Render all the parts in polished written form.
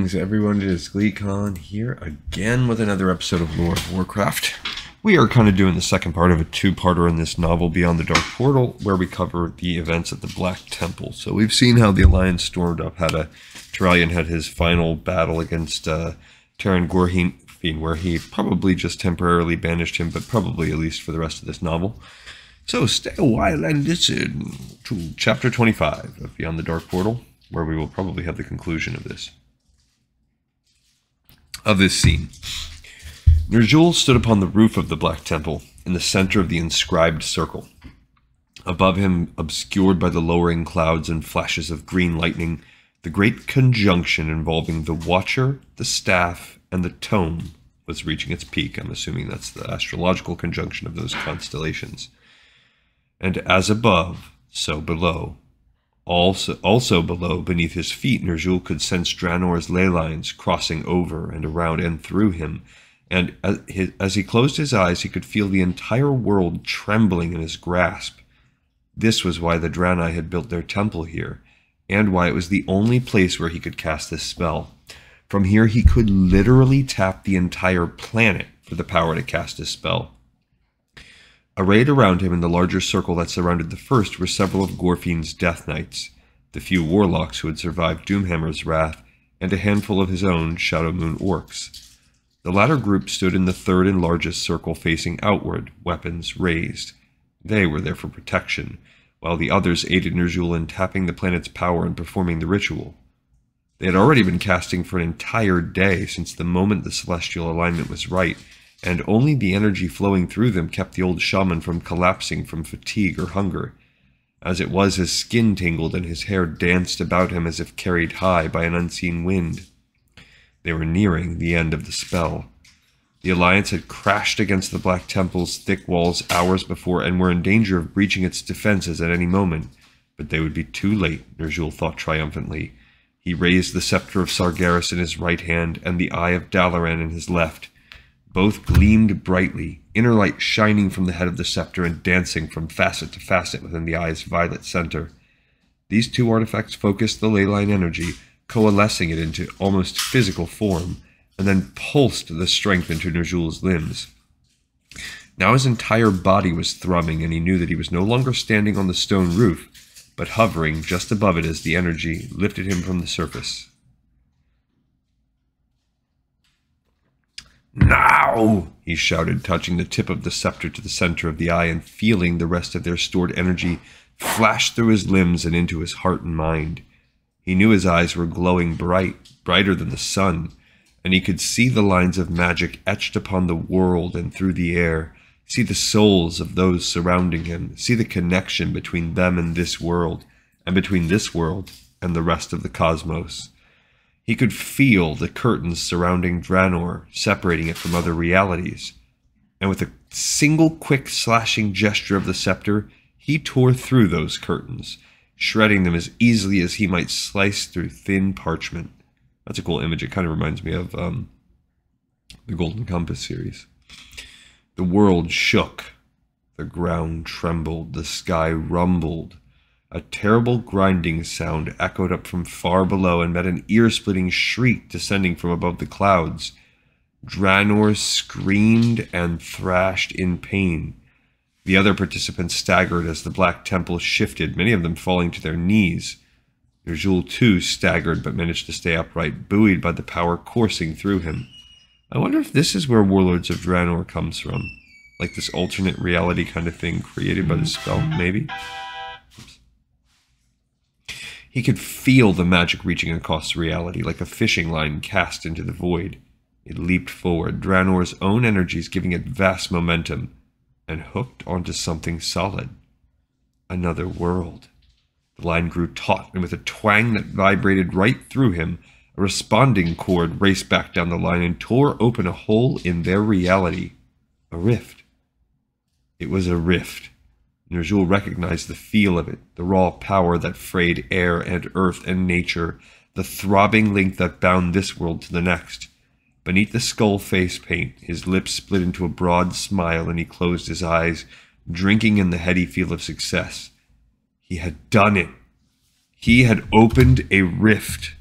Greetings everyone, it is GleeCon here again with another episode of Lore of Warcraft. We are kind of doing the second part of a two-parter in this novel, Beyond the Dark Portal, where we cover the events at the Black Temple. So we've seen how the Alliance stormed up, Turalyon had his final battle against Terran Gorheen, where he probably just temporarily banished him, but probably at least for the rest of this novel. So stay a while and listen to Chapter 25 of Beyond the Dark Portal, where we will probably have the conclusion of this scene. Ner'zhul stood upon the roof of the Black Temple, in the center of the inscribed circle. Above him, obscured by the lowering clouds and flashes of green lightning, the great conjunction involving the Watcher, the Staff, and the Tome was reaching its peak. I'm assuming that's the astrological conjunction of those constellations. And as above, so below. Also below, beneath his feet, Ner'zhul could sense Draenor's ley lines crossing over and around and through him, and as he closed his eyes, he could feel the entire world trembling in his grasp. This was why the Draenei had built their temple here, and why it was the only place where he could cast this spell. From here, he could literally tap the entire planet for the power to cast his spell. Arrayed around him in the larger circle that surrounded the first were several of Gorfien's Death Knights, the few warlocks who had survived Doomhammer's wrath, and a handful of his own Shadow Moon orcs. The latter group stood in the third and largest circle facing outward, weapons raised. They were there for protection, while the others aided Ner'zhul in tapping the planet's power and performing the ritual. They had already been casting for an entire day since the moment the celestial alignment was right, and only the energy flowing through them kept the old shaman from collapsing from fatigue or hunger. As it was, his skin tingled and his hair danced about him as if carried high by an unseen wind. They were nearing the end of the spell. The Alliance had crashed against the Black Temple's thick walls hours before and were in danger of breaching its defenses at any moment. But they would be too late, Ner'zhul thought triumphantly. He raised the scepter of Sargeras in his right hand and the eye of Dalaran in his left. Both gleamed brightly, inner light shining from the head of the scepter and dancing from facet to facet within the eye's violet center. These two artifacts focused the ley line energy, coalescing it into almost physical form, and then pulsed the strength into Ner'zhul's limbs. Now his entire body was thrumming, and he knew that he was no longer standing on the stone roof, but hovering just above it as the energy lifted him from the surface. "Now!" he shouted, touching the tip of the scepter to the center of the eye and feeling the rest of their stored energy flash through his limbs and into his heart and mind. He knew his eyes were glowing brighter than the sun, and he could see the lines of magic etched upon the world and through the air, see the souls of those surrounding him, see the connection between them and this world, and between this world and the rest of the cosmos. He could feel the curtains surrounding Draenor, separating it from other realities. And with a single quick slashing gesture of the scepter, he tore through those curtains, shredding them as easily as he might slice through thin parchment. That's a cool image. It kind of reminds me of the Golden Compass series. The world shook. The ground trembled. The sky rumbled. A terrible grinding sound echoed up from far below and met an ear-splitting shriek descending from above the clouds. Draenor screamed and thrashed in pain. The other participants staggered as the Black Temple shifted, many of them falling to their knees. Ner'zhul too staggered but managed to stay upright, buoyed by the power coursing through him. I wonder if this is where Warlords of Draenor comes from. Like this alternate reality kind of thing created by the spell, maybe? He could feel the magic reaching across reality, like a fishing line cast into the void. It leaped forward, Draenor's own energies giving it vast momentum, and hooked onto something solid. Another world. The line grew taut, and with a twang that vibrated right through him, a responding chord raced back down the line and tore open a hole in their reality. A rift. It was a rift. Ner'zhul recognized the feel of it, the raw power that frayed air and earth and nature, the throbbing link that bound this world to the next. Beneath the skull face paint, his lips split into a broad smile and he closed his eyes, drinking in the heady feel of success. He had done it. He had opened a rift.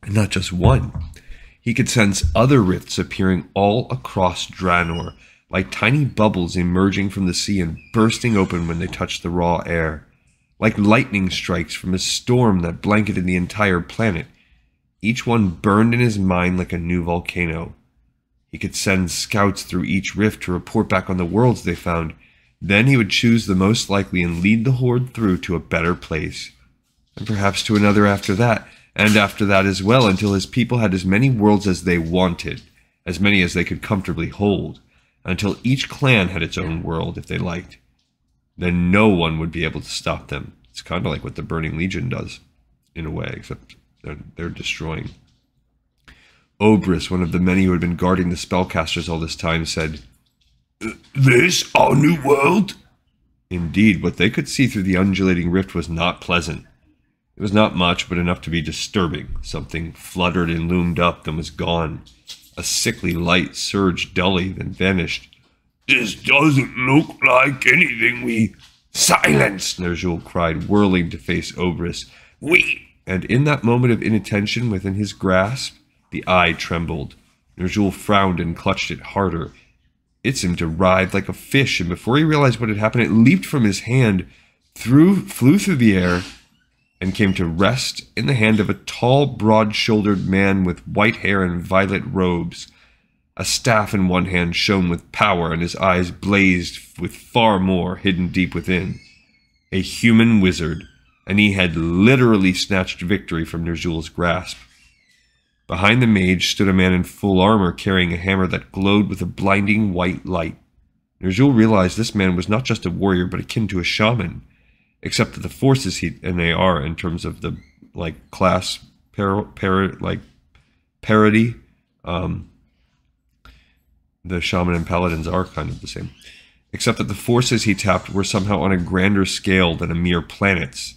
And not just one. He could sense other rifts appearing all across Draenor, like tiny bubbles emerging from the sea and bursting open when they touched the raw air, like lightning strikes from a storm that blanketed the entire planet. Each one burned in his mind like a new volcano. He could send scouts through each rift to report back on the worlds they found. Then he would choose the most likely and lead the horde through to a better place, and perhaps to another after that, and after that as well, until his people had as many worlds as they wanted, as many as they could comfortably hold, until each clan had its own world if they liked. Then no one would be able to stop them. It's kind of like what the Burning Legion does, in a way, except they're destroying. Oberys, one of the many who had been guarding the spellcasters all this time, said, "This our new world?" Indeed, what they could see through the undulating rift was not pleasant. It was not much, but enough to be disturbing. Something fluttered and loomed up, then was gone. A sickly light surged dully, then vanished. "This doesn't look like anything we—" "Silence!" Ner'zhul cried, whirling to face Oberys. "We—" And in that moment of inattention within his grasp, the eye trembled. Ner'zhul frowned and clutched it harder. It seemed to writhe like a fish, and before he realized what had happened, it leaped from his hand, flew through the air, and came to rest in the hand of a tall, broad-shouldered man with white hair and violet robes. A staff in one hand shone with power, and his eyes blazed with far more hidden deep within. A human wizard, and he had literally snatched victory from Ner'zhul's grasp. Behind the mage stood a man in full armor carrying a hammer that glowed with a blinding white light. Ner'zhul realized this man was not just a warrior but akin to a shaman, except that the forces and they are in terms of the class parity. The shaman and paladins are kind of the same, except that the forces he tapped were somehow on a grander scale than a mere planet's.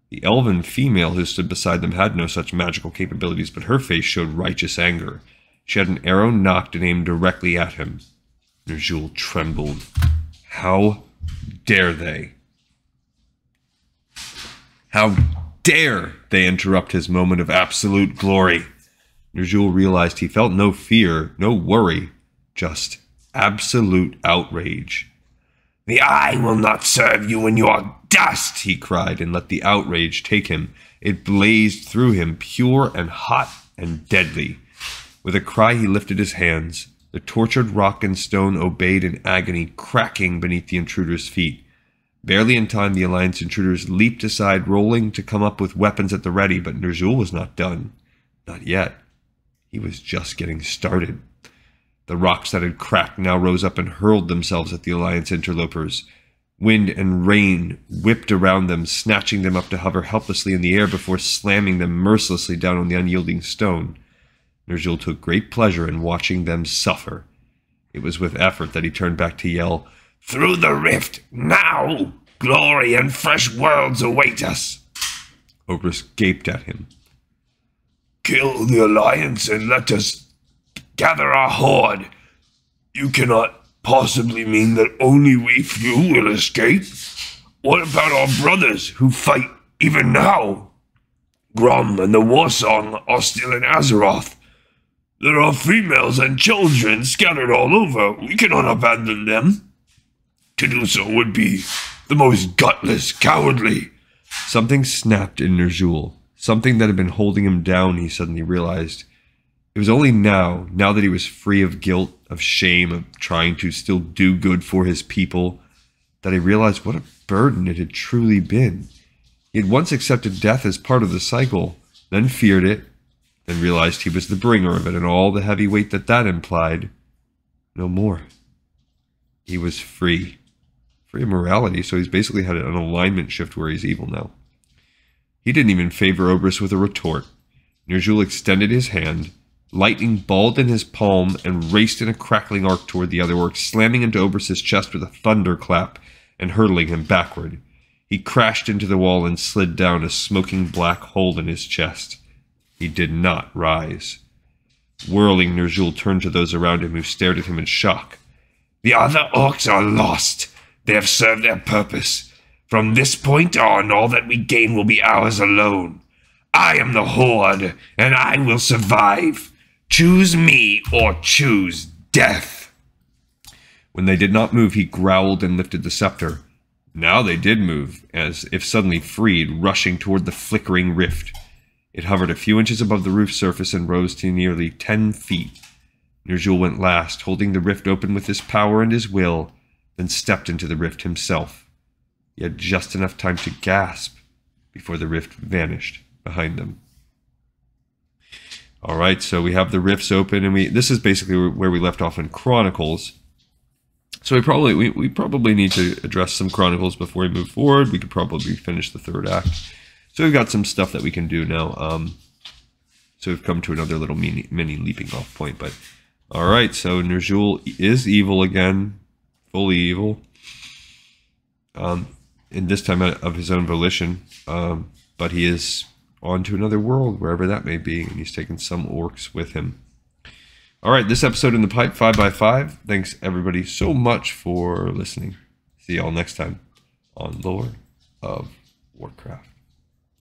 The elven female who stood beside them had no such magical capabilities, but her face showed righteous anger. She had an arrow nocked and aimed directly at him. Ner'zhul trembled. How dare they? How dare they interrupt his moment of absolute glory? Ner'zhul realized he felt no fear, no worry, just absolute outrage. "The eye will not serve you when you are dust," he cried, and let the outrage take him. It blazed through him, pure and hot and deadly. With a cry he lifted his hands. The tortured rock and stone obeyed in agony, cracking beneath the intruder's feet. Barely in time, the Alliance intruders leaped aside, rolling to come up with weapons at the ready, but Ner'zhul was not done. Not yet. He was just getting started. The rocks that had cracked now rose up and hurled themselves at the Alliance interlopers. Wind and rain whipped around them, snatching them up to hover helplessly in the air before slamming them mercilessly down on the unyielding stone. Ner'zhul took great pleasure in watching them suffer. It was with effort that he turned back to yell, "Through the rift, now! Glory and fresh worlds await us!" Oberys gaped at him. "Kill the Alliance and let us gather our horde. You cannot possibly mean that only we few will escape? What about our brothers who fight even now? Grom and the Warsong are still in Azeroth. There are females and children scattered all over. We cannot abandon them. To do so would be the most gutless, cowardly." Something snapped in Ner'zhul. Something that had been holding him down, he suddenly realized. It was only now that he was free of guilt, of shame, of trying to still do good for his people, that he realized what a burden it had truly been. He had once accepted death as part of the cycle, then feared it, then realized he was the bringer of it and all the heavy weight that implied. No more. He was free. Free of morality, so he's basically had an alignment shift where he's evil now. He didn't even favor Oberys with a retort. Ner'zhul extended his hand. Lightning balled in his palm and raced in a crackling arc toward the other orc, slamming into Oberys' chest with a thunderclap and hurtling him backward. He crashed into the wall and slid down a smoking black hole in his chest. He did not rise. Whirling, Ner'zhul turned to those around him who stared at him in shock. "The other orcs are lost. They have served their purpose. From this point on, all that we gain will be ours alone. I am the Horde, and I will survive. Choose me or choose death. When they did not move, he growled and lifted the scepter. Now they did move, as if suddenly freed, rushing toward the flickering rift. It hovered a few inches above the roof surface and rose to nearly 10 feet. Ner'zhul went last, holding the rift open with his power and his will, then stepped into the rift himself. He had just enough time to gasp before the rift vanished behind them. All right, so we have the rifts open, and this is basically where we left off in Chronicles. So we probably need to address some Chronicles before we move forward. We could probably finish the third act. So we've got some stuff that we can do now. So we've come to another little mini leaping off point. But all right, so Ner'zhul is evil again, fully evil. And this time of his own volition. But he is on to another world, wherever that may be, and he's taken some orcs with him. All right, this episode in the pipe, 5x5. Thanks, everybody, so much for listening. See y'all next time on Lore of Warcraft.